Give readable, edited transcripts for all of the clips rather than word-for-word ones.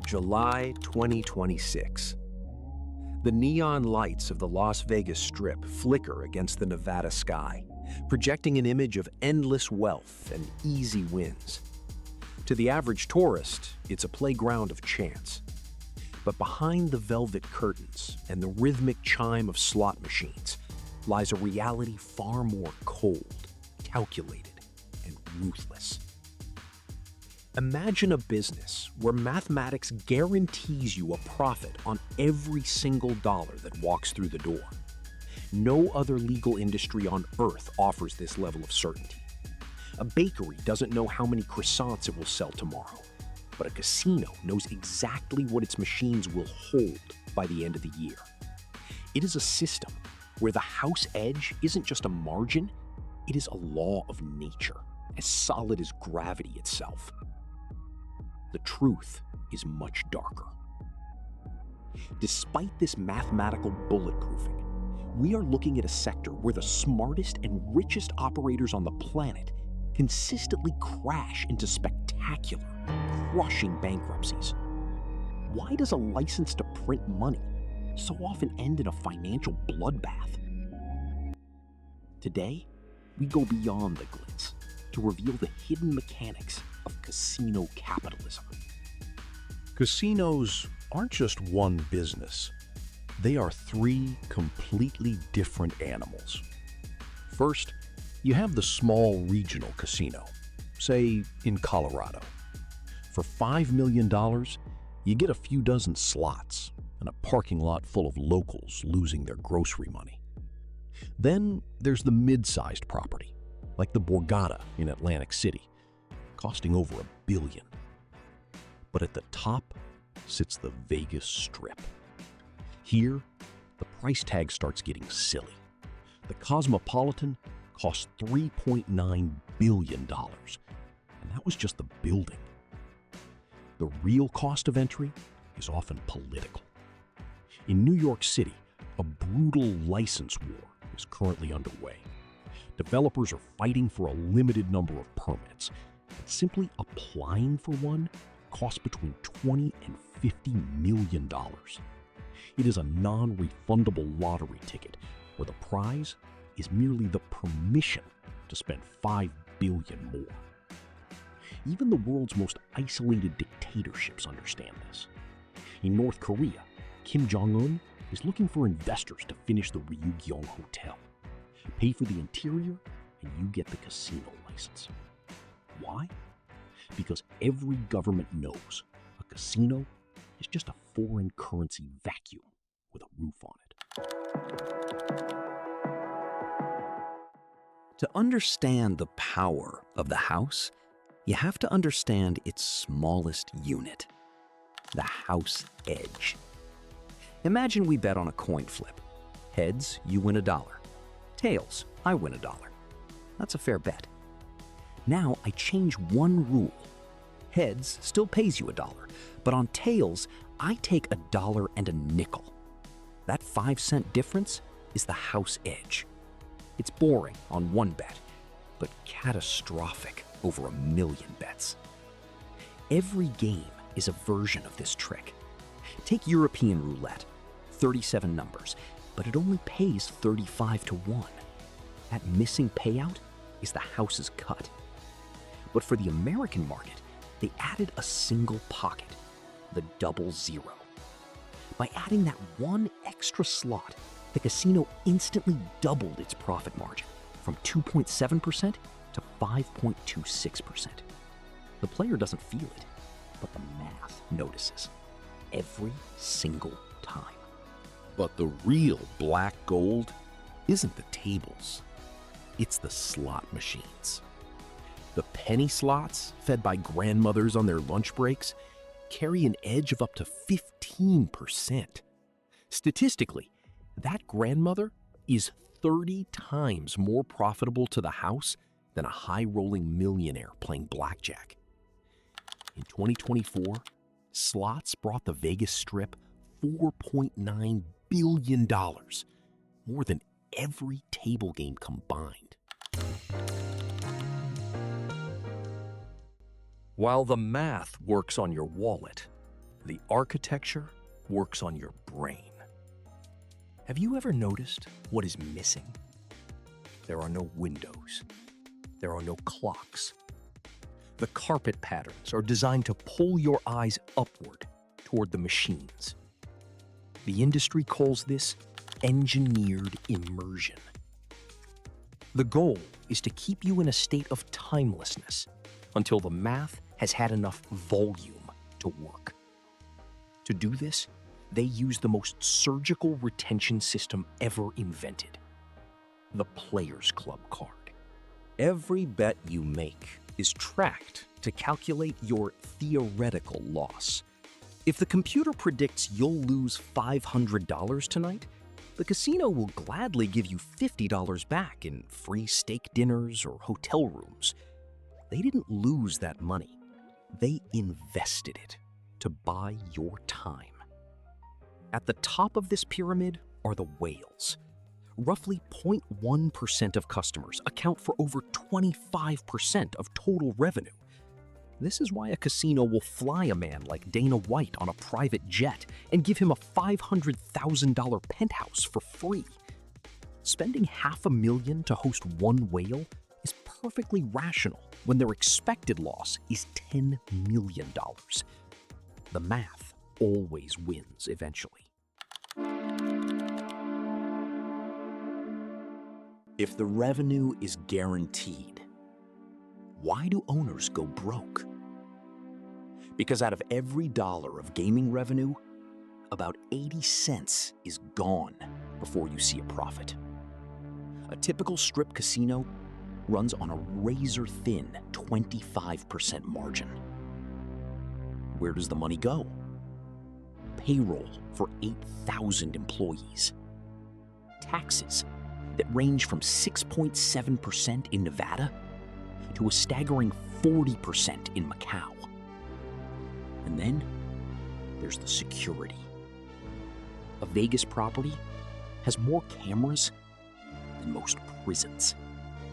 July 2026. The neon lights of the Las Vegas Strip flicker against the Nevada sky, projecting an image of endless wealth and easy wins. To the average tourist, it's a playground of chance. But behind the velvet curtains and the rhythmic chime of slot machines lies a reality far more cold, calculated, and ruthless. Imagine a business where mathematics guarantees you a profit on every single dollar that walks through the door. No other legal industry on earth offers this level of certainty. A bakery doesn't know how many croissants it will sell tomorrow, but a casino knows exactly what its machines will hold by the end of the year. It is a system where the house edge isn't just a margin, it is a law of nature, as solid as gravity itself. The truth is much darker. Despite this mathematical bulletproofing, we are looking at a sector where the smartest and richest operators on the planet consistently crash into spectacular, crushing bankruptcies. Why does a license to print money so often end in a financial bloodbath? Today, we go beyond the glitz to reveal the hidden mechanics of casino capitalism. Casinos aren't just one business. They are three completely different animals. First, you have the small regional casino, say in Colorado. For $5 million, you get a few dozen slots and a parking lot full of locals losing their grocery money. Then there's the mid-sized property, like the Borgata in Atlantic City, costing over $1 billion. But at the top sits the Vegas Strip. Here, the price tag starts getting silly. The Cosmopolitan cost $3.9 billion, and that was just the building. The real cost of entry is often political. In New York City, a brutal license war is currently underway. Developers are fighting for a limited number of permits, and simply applying for one costs between $20 and $50 million. It is a non-refundable lottery ticket where the prize is merely the permission to spend $5 billion more. Even the world's most isolated dictatorships understand this. In North Korea, Kim Jong-un is looking for investors to finish the Ryugyong Hotel. Pay for the interior, and you get the casino license. Why? Because every government knows a casino is just a foreign currency vacuum with a roof on it. To understand the power of the house, you have to understand its smallest unit, the house edge. Imagine we bet on a coin flip. Heads, you win $1. Tails, I win $1. That's a fair bet. Now I change one rule. Heads still pays you $1, but on tails, I take $1 and a nickel. That 5-cent difference is the house edge. It's boring on one bet, but catastrophic over 1 million bets. Every game is a version of this trick. Take European roulette, 37 numbers, but it only pays 35 to 1. That missing payout is the house's cut. But for the American market, they added a single pocket, the double zero. By adding that one extra slot, the casino instantly doubled its profit margin from 2.7% to 5.26%. The player doesn't feel it, but the math notices every single time. But the real black gold isn't the tables. It's the slot machines. The penny slots, fed by grandmothers on their lunch breaks, carry an edge of up to 15%. Statistically, that grandmother is 30 times more profitable to the house than a high-rolling millionaire playing blackjack. In 2024, slots brought the Vegas Strip $4.9 billion, more than every table game combined. While the math works on your wallet, The architecture works on your brain. Have you ever noticed what is missing? There are no windows. There are no clocks. The carpet patterns are designed to pull your eyes upward toward the machines. The industry calls this engineered immersion. The goal is to keep you in a state of timelessness until the math has had enough volume to work. To do this, they use the most surgical retention system ever invented, the Players Club card. Every bet you make is tracked to calculate your theoretical loss. If the computer predicts you'll lose $500 tonight, the casino will gladly give you $50 back in free steak dinners or hotel rooms. They didn't lose that money. They invested it to buy your time. At the top of this pyramid are the whales. Roughly 0.1% of customers account for over 25% of total revenue. This is why a casino will fly a man like Dana White on a private jet and give him a $500,000 penthouse for free. Spending $500,000 to host one whale is perfectly rational when their expected loss is $10 million. The math always wins eventually. If the revenue is guaranteed, why do owners go broke? Because out of every dollar of gaming revenue, about 80 cents is gone before you see a profit. A typical strip casino runs on a razor-thin 25% margin. Where does the money go? Payroll for 8,000 employees. Taxes that range from 6.7% in Nevada to a staggering 40% in Macau. And then there's the security. A Vegas property has more cameras than most prisons.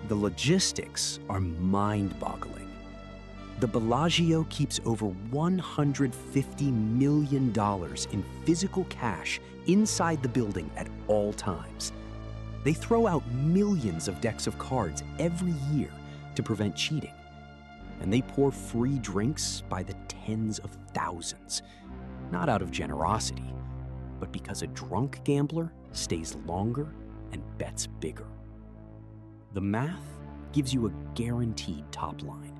The logistics are mind-boggling. The Bellagio keeps over $150 million in physical cash inside the building at all times. They throw out millions of decks of cards every year to prevent cheating. And they pour free drinks by the tens of thousands, not out of generosity, but because a drunk gambler stays longer and bets bigger. The math gives you a guaranteed top line.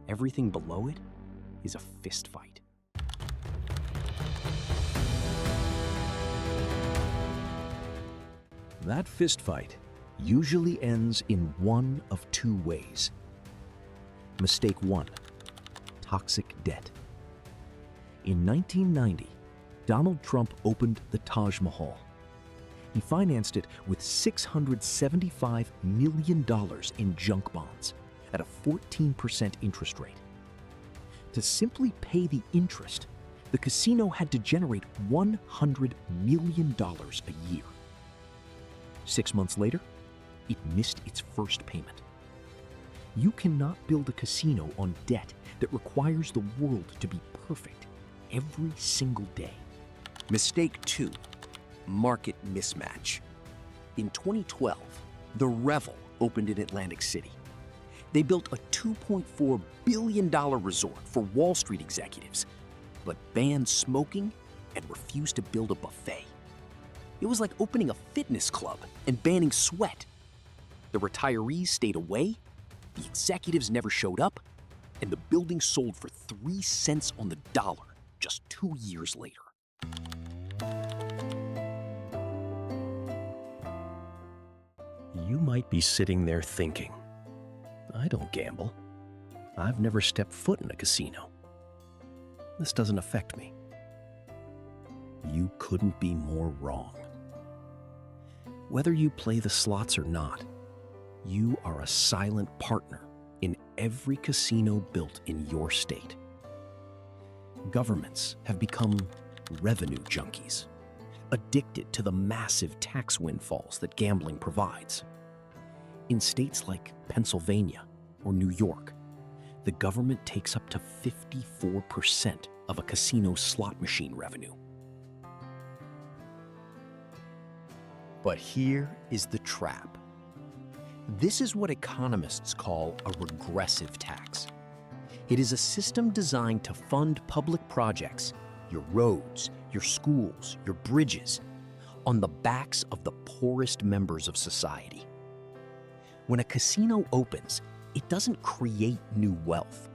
Everything below it is a fist fight. That fist fight usually ends in one of two ways. Mistake 1, toxic debt. In 1990, Donald Trump opened the Taj Mahal. He financed it with $675 million in junk bonds at a 14% interest rate. To simply pay the interest, the casino had to generate $100 million a year. 6 months later, it missed its first payment. You cannot build a casino on debt that requires the world to be perfect every single day. Mistake 2, market mismatch. In 2012, the Revel opened in Atlantic City. They built a $2.4 billion resort for Wall Street executives, but banned smoking and refused to build a buffet. It was like opening a fitness club and banning sweat. The retirees stayed away, the executives never showed up, and the building sold for 3 cents on the dollar just 2 years later. You might be sitting there thinking, I don't gamble. I've never stepped foot in a casino. This doesn't affect me. You couldn't be more wrong. Whether you play the slots or not, you are a silent partner in every casino built in your state. Governments have become revenue junkies, addicted to the massive tax windfalls that gambling provides. In states like Pennsylvania or New York, the government takes up to 54% of a casino slot machine revenue. But here is the trap. This is what economists call a regressive tax. It is a system designed to fund public projects, your roads, your schools, your bridges, on the backs of the poorest members of society. When a casino opens, it doesn't create new wealth.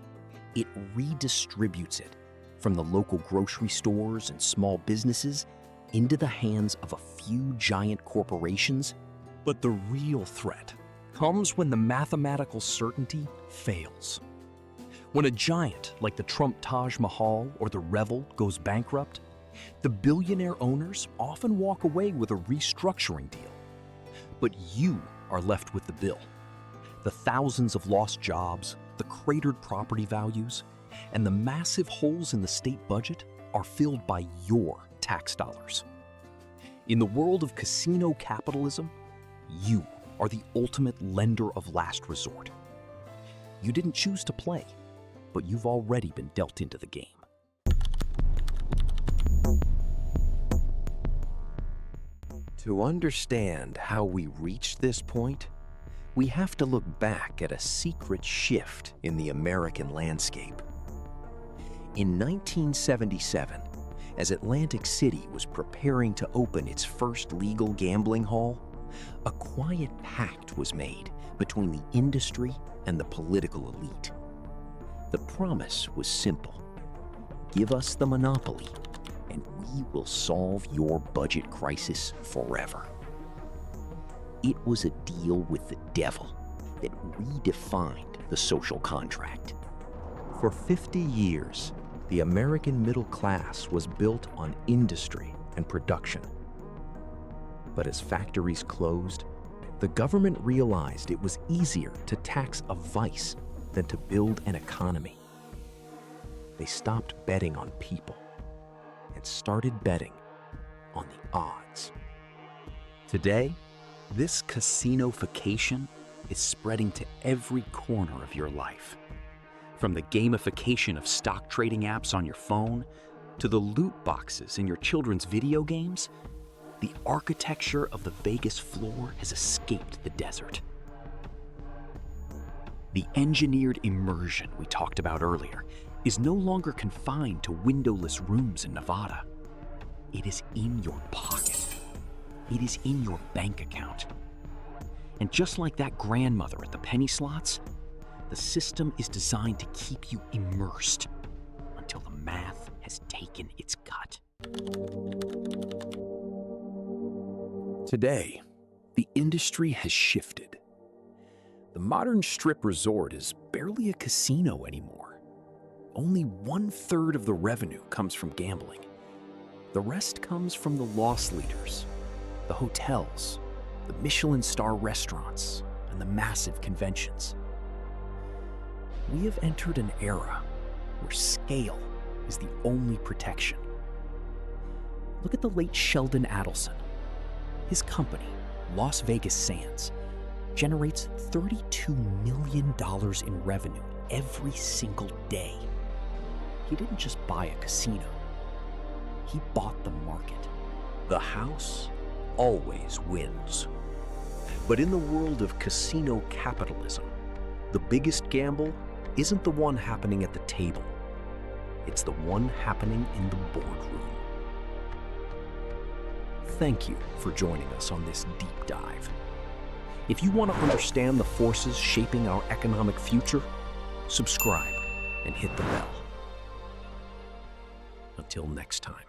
It redistributes it from the local grocery stores and small businesses into the hands of a few giant corporations. But the real threat comes when the mathematical certainty fails. When a giant like the Trump Taj Mahal or the Revel goes bankrupt, the billionaire owners often walk away with a restructuring deal. But you are left with the bill. The thousands of lost jobs, the cratered property values, and the massive holes in the state budget are filled by your tax dollars. In the world of casino capitalism, you are the ultimate lender of last resort. You didn't choose to play, but you've already been dealt into the game. To understand how we reached this point, we have to look back at a secret shift in the American landscape. In 1977, as Atlantic City was preparing to open its first legal gambling hall, a quiet pact was made between the industry and the political elite. The promise was simple: give us the monopoly, and we will solve your budget crisis forever. It was a deal with the devil that redefined the social contract. For 50 years, the American middle class was built on industry and production. But as factories closed, the government realized it was easier to tax a vice than to build an economy. They stopped betting on people and started betting on the odds. Today, this casinofication is spreading to every corner of your life. From the gamification of stock trading apps on your phone to the loot boxes in your children's video games, the architecture of the Vegas floor has escaped the desert. The engineered immersion we talked about earlier is no longer confined to windowless rooms in Nevada. It is in your pocket. It is in your bank account. And just like that grandmother at the penny slots, the system is designed to keep you immersed until the math has taken its cut. Today, the industry has shifted. The modern strip resort is barely a casino anymore. Only 1/3 of the revenue comes from gambling. The rest comes from the loss leaders, the hotels, the Michelin star restaurants, and the massive conventions. We have entered an era where scale is the only protection. Look at the late Sheldon Adelson. His company, Las Vegas Sands, generates $32 million in revenue every single day. He didn't just buy a casino. He bought the market. The house always wins. But in the world of casino capitalism, the biggest gamble isn't the one happening at the table. It's the one happening in the boardroom. Thank you for joining us on this deep dive. If you want to understand the forces shaping our economic future, subscribe and hit the bell. Until next time.